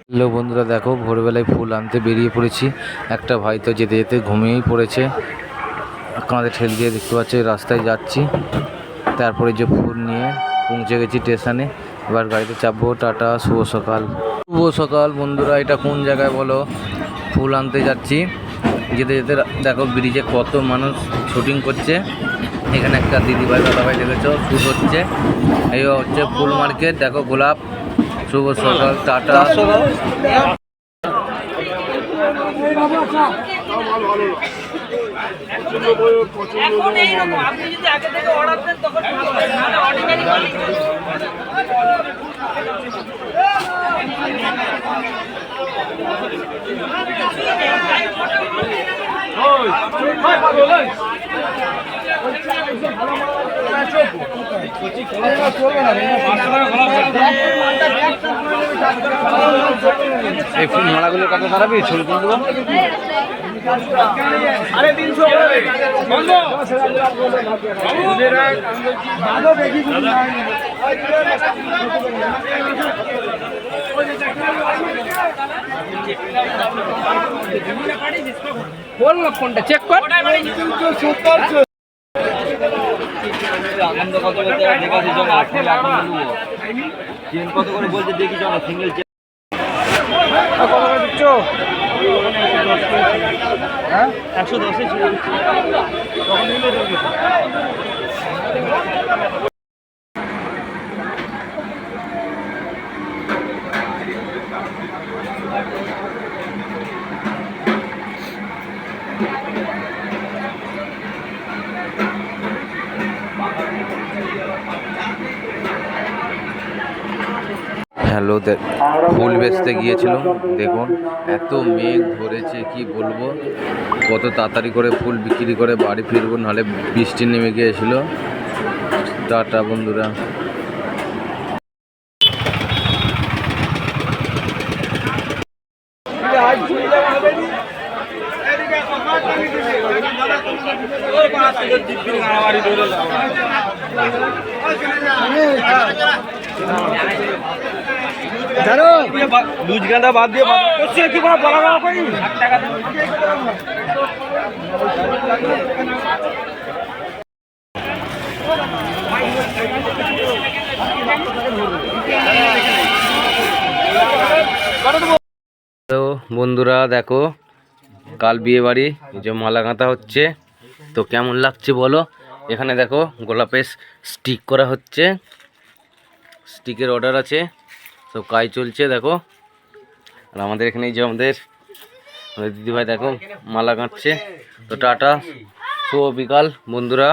Hello বন্ধুরা, দেখো ভোরবেলায় ফুল আনতে বেরিয়ে পড়েছি। একটা ভাই তো যেতে যেতে ঘুমিয়েই পড়েছে, কাঁধে ঠেল দিয়ে দেখতে পাচ্ছি রাস্তায় যাচ্ছি। তারপরে যে ফুল নিয়ে পৌঁছে গেছি স্টেশনে, এবার গাড়িতে চাপবো। টাটা, শুভ সকাল। শুভ সকাল বন্ধুরা, এটা কোন জায়গায় বলো? ফুল আনতে যাচ্ছি। যেতে যেতে দেখো ব্রিজে কত মানুষ শুটিং করছে। এখানে একটা দিদিভাই দাদাভাই দেখেছো শ্যুট হচ্ছে। এই হচ্ছে ফুল মার্কেট, দেখো গোলাপ। শুভ সকাল, টাটা। এখন এইরকম আপনি যদি আগে থেকে অর্ডার দেন তখন ভালো হয়, নাহলে অর্ডিনারি এই ফুল মালাগুলো কত দাঁড়াবি? ছবি তুলে দেবো। আরে 300 বন্ধ ভালো দেখি বল না, ফোনটা চেক কর। আনন্দ কত বলতে দেখাচ্ছি, জমা চেন কত করে বলতে দেখি, জমা সিঙ্গেল চেন কত করে দিচ্ছ? হ্যাঁ 110 ছিল তখন নিলে দেবে। হ্যালো, ফুল বেচতে গিয়েছিলাম। দেখুন এত মেঘ ধরেছে, কি বলবো। কত তাড়াতাড়ি করে ফুল বিক্রি করে বাড়ি ফিরবো, নাহলে বৃষ্টি নেমে গিয়েছিল। টাটা বন্ধুরা। জানো লুজ গাঁদা বাদ দিয়ে কি কোনো বলা না কই টাকা তো বন্ধুরা দেখো, কাল বিয়ে বাড়ি, যে মালা গাঁথা হচ্ছে। তো কেমন লাগছে বলো? এখানে দেখো গোলাপের স্টিক করা হচ্ছে, স্টিকের অর্ডার আছে, সব কাজ চলছে দেখো। আর আমাদের এখানে যে আমাদের দিদিভাই দেখো মালা গাঁথছে। তো টাটা, শুভ বিকাল বন্ধুরা।